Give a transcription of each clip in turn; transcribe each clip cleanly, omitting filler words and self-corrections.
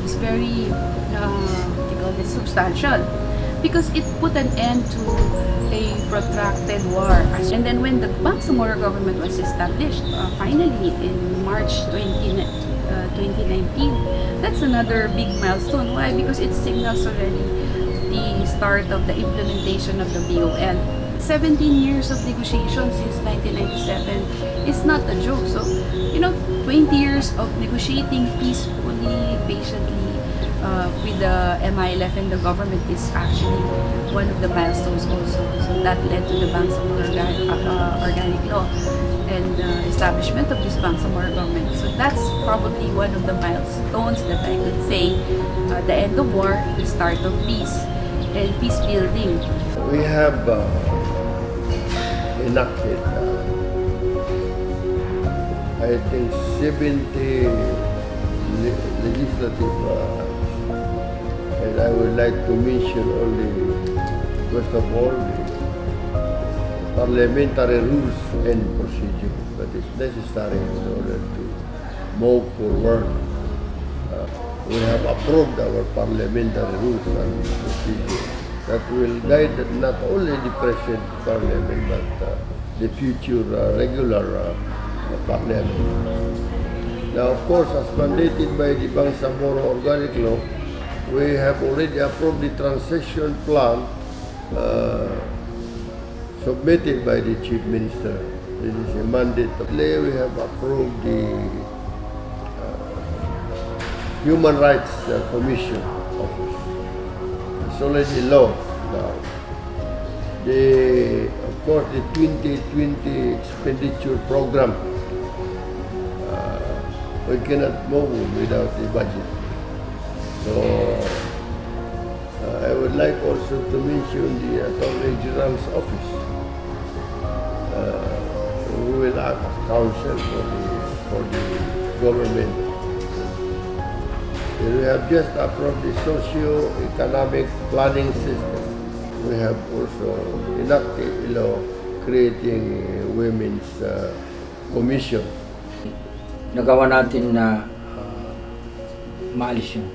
is very substantial, because it put an end to a protracted war. And then when the Bangsamoro government was established, finally in March 2019, that's another big milestone. Why? Because it signals already the start of the implementation of the BOL. 17 years of negotiation since 1997 is not a joke. So, 20 years of negotiating peacefully, patiently, with the MILF and the government is actually one of the milestones also. So that led to the Bangsamoro Organic Law and establishment of this Bangsamoro government. So that's probably one of the milestones that I could say, the end of war, the start of peace and peace building. We have enacted, I think, 70 legislative and I would like to mention only, first of all, the parliamentary rules and procedure that is necessary in order to move forward. We have approved our parliamentary rules and procedure that will guide not only the present parliament but the future regular parliament. Now, of course, as mandated by the Bangsamoro Organic Law, we have already approved the transition plan submitted by the Chief Minister. This is a mandate. Today we have approved the Human Rights Commission Office. It's already law now. Of course, the 2020 expenditure program, we cannot move without the budget. So, I would like also to mention the Attorney General's office, who will act as counsel for the government. And we have just approved the socio-economic planning system. We have also enacted a law creating a women's commission. Nagawa natin na maalis yung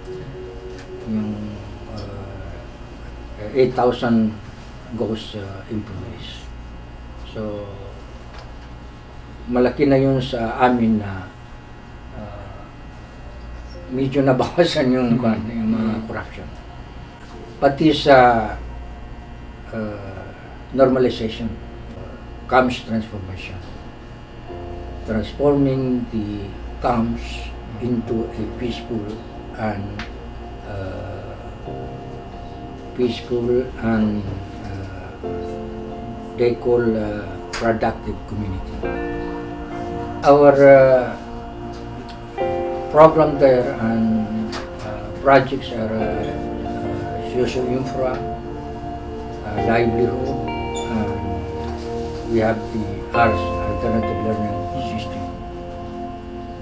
8,000 ghost employees. So, malaki na yun sa amin na medyo nabawasan yung mga corruption. Pati sa normalization comes transformation. Transforming the camps into a peaceful and they call productive community. Our program there and projects are social infra, livelihood, and we have the arts alternative learning system,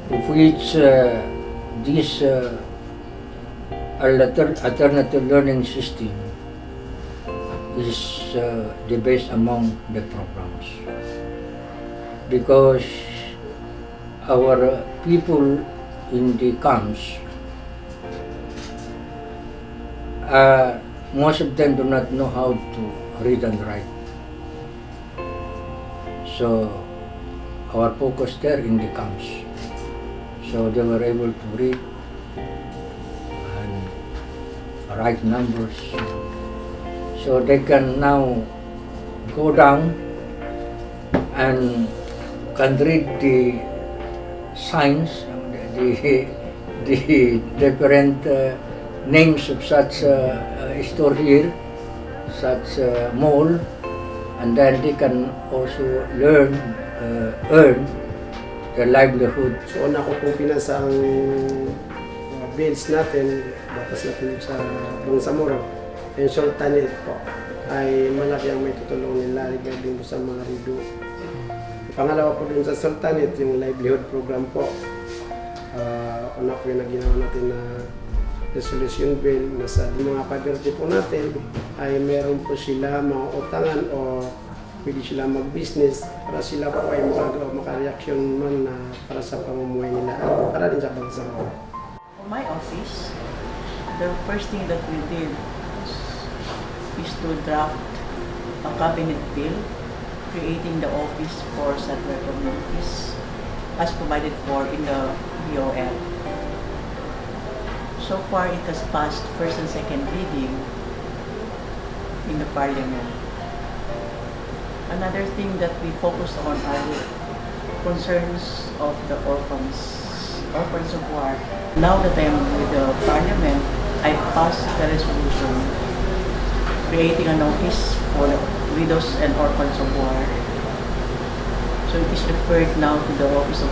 of which this alternative learning system is the best among the programs, because our people in the camps, most of them do not know how to read and write. So our focus there in the camps, so they were able to read and write numbers, so they can now go down and can read the signs, the different names of such store here, such mall, and then they can also earn their livelihood. So una ko pong pinasa ang bills natin, batas natin sa Bangsamoro. Yung Sultanate po ay malaki ang may tutulong nila regarding sa mga rido. Pangalawa po dun sa Sultanate, yung livelihood program po. Una po yung naginawa natin na resolution bill na sa mga pagerte po natin ay meron po sila mga utangan o pwede sila mag-business para sila po ay makareaksyon man na para sa pamumuhay nila at para din sa Bangsamoro. my office, the first thing that we did is to draft a cabinet bill creating the Office for Settler Communities as provided for in the BOL. So far, it has passed first and second reading in the Parliament. Another thing that we focused on are the concerns of the orphans of war. Now that I am with the Parliament, I passed the resolution creating an office for the widows and orphans of war. So it is referred now to the Office of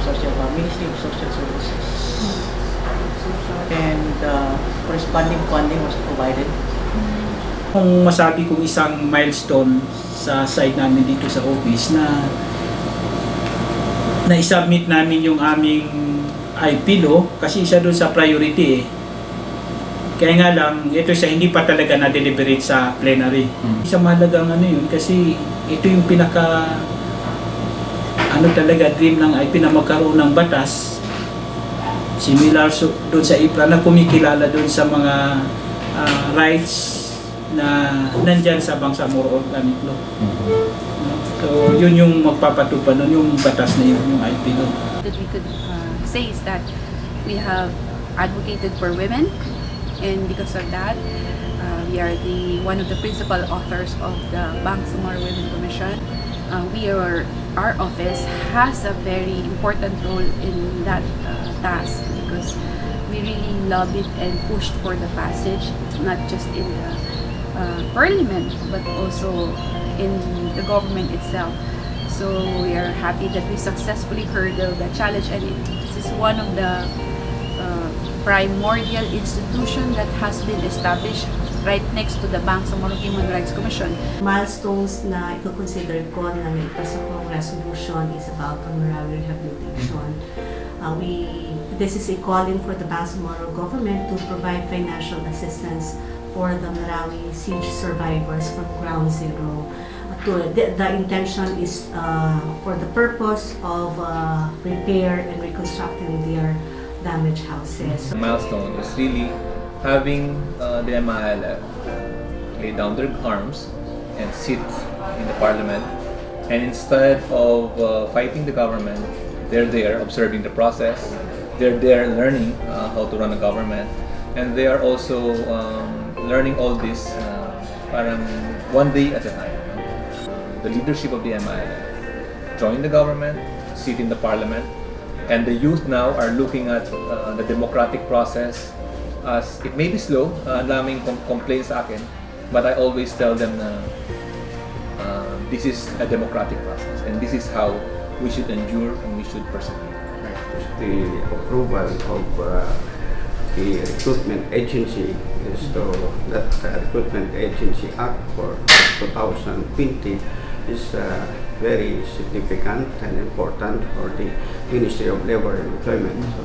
Ministry of Social Services. And corresponding funding was provided. Kung masabi kong isang milestone sa side namin dito sa office na isubmit namin yung aming IPLO kasi isa doon sa priority eh. Kaya nga lang, ito siya hindi pa talaga na-deliberate sa plenary. Isa mahalagang yun kasi ito yung pinaka talaga dream ng IP na magkaroon ng batas similar doon sa IPRA na kumikilala doon sa mga rights na nandyan sa Bangsamoro Parliament. So yun yung magpapatupad nun, yung batas na yun, yung IP nun. That we could say is that we have advocated for women, and because of that, we are one of the principal authors of the Bangsamoro Women Commission. Our office has a very important role in that task because we really lobbied and pushed for the passage, not just in the Parliament but also in the government itself. So we are happy that we successfully hurdled the challenge, and this is one of the primordial institution that has been established right next to the Bangsamoro Human Rights Commission. Milestones na iko-consider ko na may ipasa kong resolution is about Marawi rehabilitation. This is a calling for the Bangsamoro government to provide financial assistance for the Marawi siege survivors from Ground Zero. The intention is for the purpose of repair and reconstructing their damaged houses. The milestone is really having the MILF lay down their arms and sit in the Parliament, and instead of fighting the government, they're there observing the process, they're there learning how to run a government, and they are also learning all this parang one day at a time. The leadership of the MILF join the government, sit in the Parliament, and the youth now are looking at the democratic process as it may be slow. Daming complaints sa akin, but I always tell them na this is a democratic process and this is how we should endure and we should persevere. The approval of the recruitment agency is that recruitment agency act for 2020 is very significant and important for the Ministry of Labor and Employment. So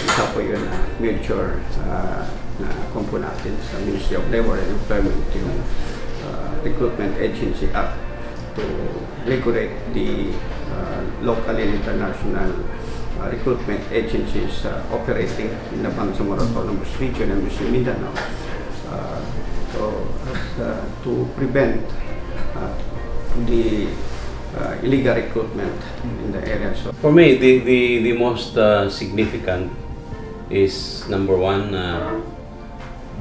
isa po yun major na kompo natin sa Ministry of Labor and Employment, yung Recruitment Agency Act to regulate the local and international recruitment agencies operating in the Bangsamoro Autonomous Region and Muslim Mindanao to prevent the illegal recruitment in the area. So for me, the most significant is number one,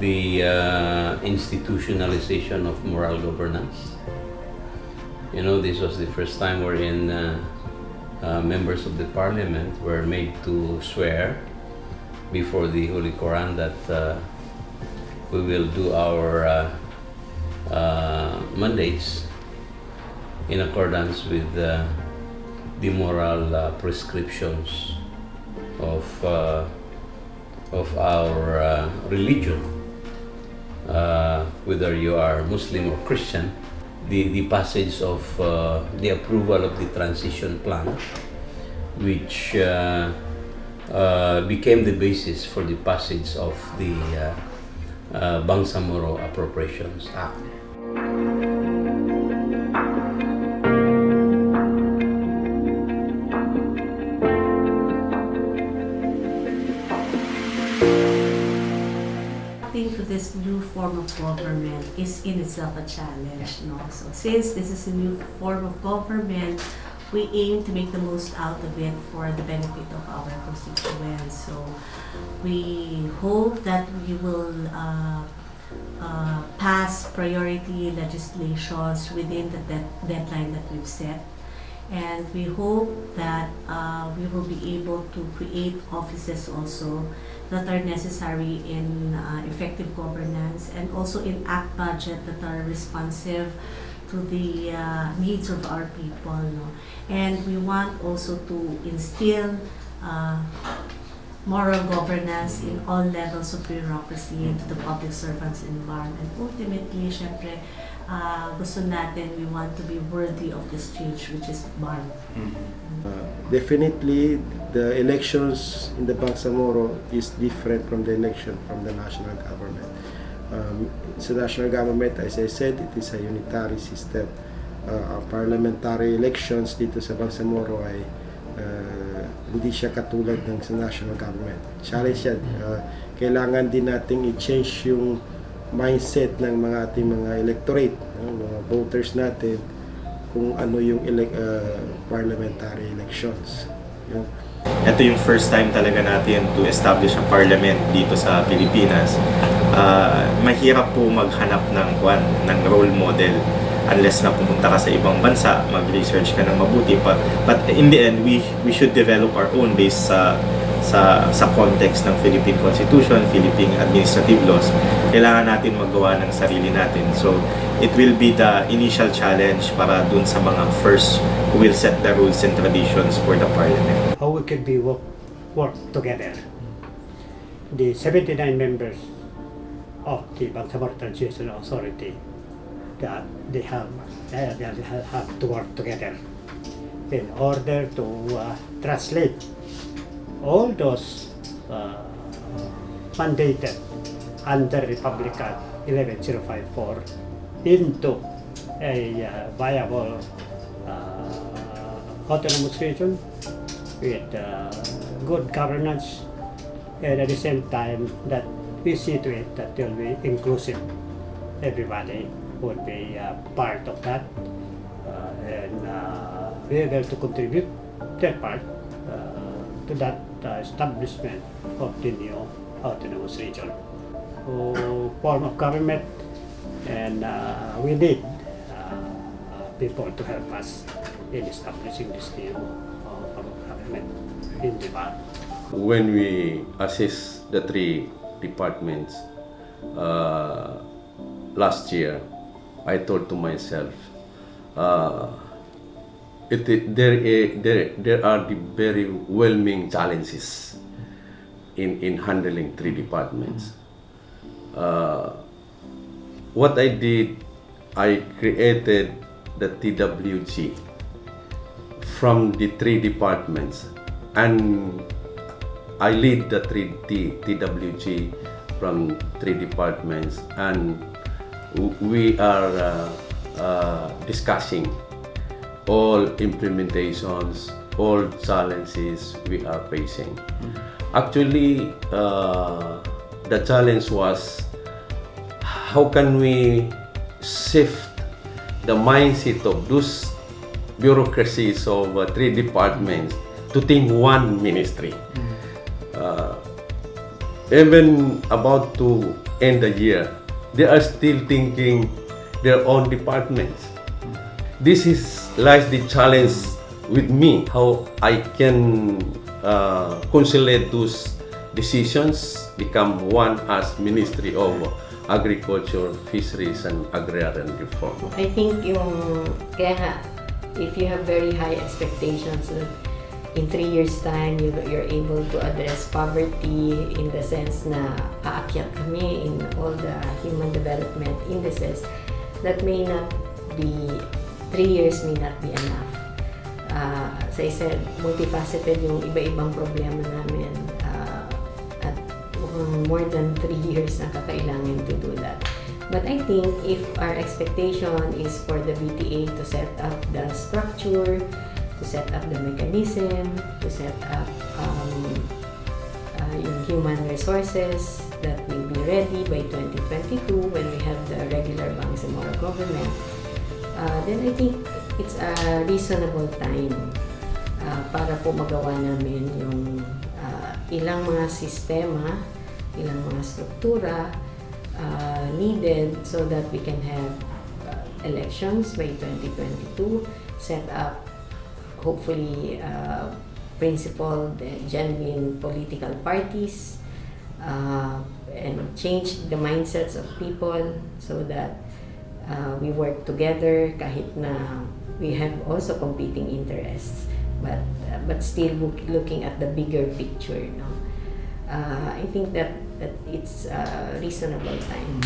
the institutionalization of moral governance. You know, this was the first time wherein members of the Parliament were made to swear before the Holy Quran that we will do our mandates in accordance with the moral prescriptions of our religion, whether you are Muslim or Christian. The passage of the approval of the transition plan, which became the basis for the passage of the Bangsamoro Appropriations Act. government is in itself a challenge. No? So since this is a new form of government, we aim to make the most out of it for the benefit of our constituents. So we hope that we will pass priority legislations within the deadline that we've set. And we hope that we will be able to create offices also that are necessary in effective governance, and also enact budget that are responsive to the needs of our people. No? And we want also to instill moral governance in all levels of bureaucracy to the public servants involved. And ultimately, syempre, gusto natin, we want to be worthy of this change which is born. Definitely, the elections in the Bangsamoro is different from the election from the national government. Sa national government, as I said, it is a unitary system. Ang parliamentary elections dito sa Bangsamoro ay hindi siya katulad ng sa national government. Challenge yan. Kailangan din nating i-change yung mindset ng mga ating mga electorate, mga voters natin, kung ano yung parliamentary elections. Ito yung first time talaga natin to establish a parliament dito sa Pilipinas. Mahirap po maghanap ng role model unless na pumunta ka sa ibang bansa, mag-research ka ng mabuti. But in the end, we should develop our own based sa context ng Philippine Constitution, Philippine administrative laws. Kailangan natin magawa ng sarili natin. So, it will be the initial challenge para dun sa mga first who will set the rules and traditions for the parliament. How we can be work together. The 79 members of the Bangsamoro Transitional Authority, that they have to work together in order to translate all those mandated under Republican 11054 into a viable autonomous region with good governance, and at the same time that we see to it that there will be inclusive. Everybody would be part of that, and be able to contribute their part to that establishment of the new autonomous region. So, form of government, and we need people to help us in establishing this new form of government in the bar. When we assess the three departments last year, I thought to myself, there are the very overwhelming challenges in handling three departments. What I did, I created the TWG from the three departments, and I lead the TWG from three departments, and we are discussing all implementations, all challenges we are facing. Actually, the challenge was how can we shift the mindset of those bureaucracies of three departments to think one ministry. Even about to end the year, they are still thinking their own departments. This is lies the challenge with me, how I can conciliate those decisions, become one as Ministry of Agriculture, Fisheries and Agrarian Reform. I think if you have very high expectations that in 3 years time you're able to address poverty in the sense na aakyat kami in all the human development indices, that may not be, 3 years may not be enough. As I said, multifaceted yung iba-ibang problema namin, at more than 3 years na kakailangan to do that. But I think if our expectation is for the BTA to set up the structure, to set up the mechanism, to set up yung human resources that will be ready by 2022 when we have the regular Bangsamoro government, then I think it's a reasonable time para po magawa namin yung ilang mga sistema, ilang mga struktura needed so that we can have elections by 2022, set up hopefully principled, genuine political parties, and change the mindsets of people so that we work together kahit na we have also competing interests, but still looking at the bigger picture. No? I think that it's a reasonable time.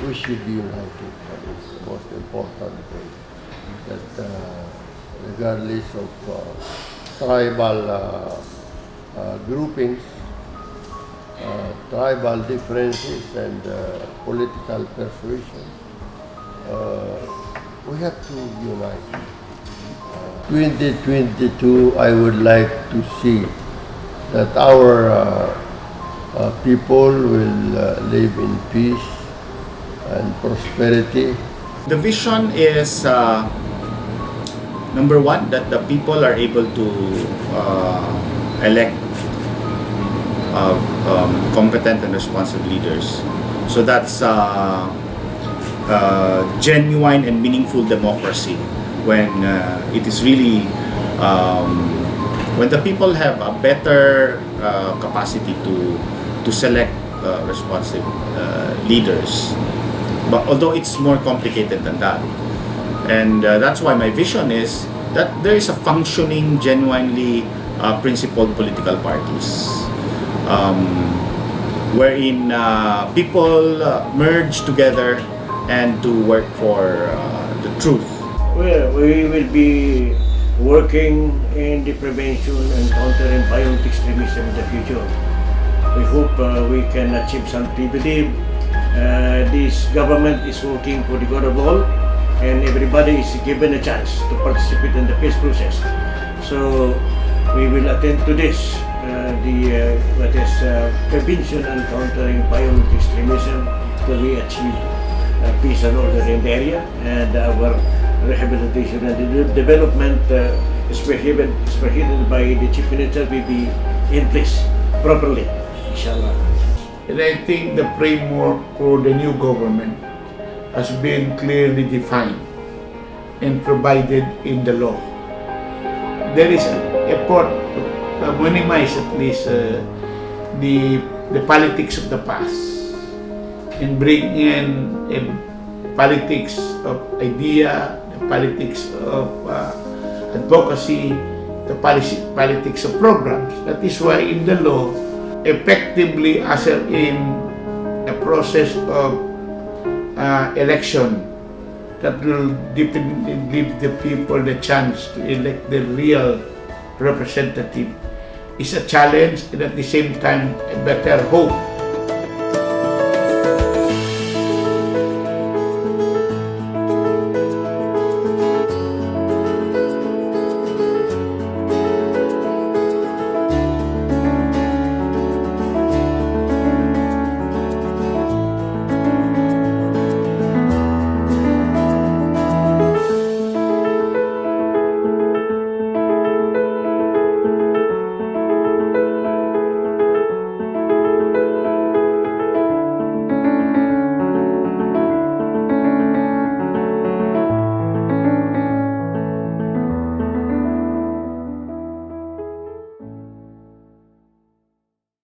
We should be united. That is the most important thing. That regardless of tribal groupings, tribal differences, and political persuasions, we have to unite. 2022, I would like to see that our people will live in peace and prosperity. The vision is number one, that the people are able to elect competent and responsive leaders. So that's genuine and meaningful democracy when it is really when the people have a better capacity to select responsive leaders. But although it's more complicated than that, and that's why my vision is that there is a functioning, genuinely principled political parties, wherein people merge together and to work for the truth. Well, we will be working in the prevention and countering violent extremism in the future. We hope we can achieve something. We believe this government is working for the good of all, and everybody is given a chance to participate in the peace process. So we will attend to this, prevention and countering violent extremism, till we achieve peace and order in the area, and our rehabilitation and development spearheaded by the Chief Minister will be in place properly, inshallah. And I think the framework for the new government has been clearly defined and provided in the law. There is an effort to minimize at least the politics of the past and bring in a politics of idea, the politics of advocacy, the politics of programs. That is why in the law, effectively usher in a process of election that will definitely give the people the chance to elect the real representative is a challenge and at the same time a better hope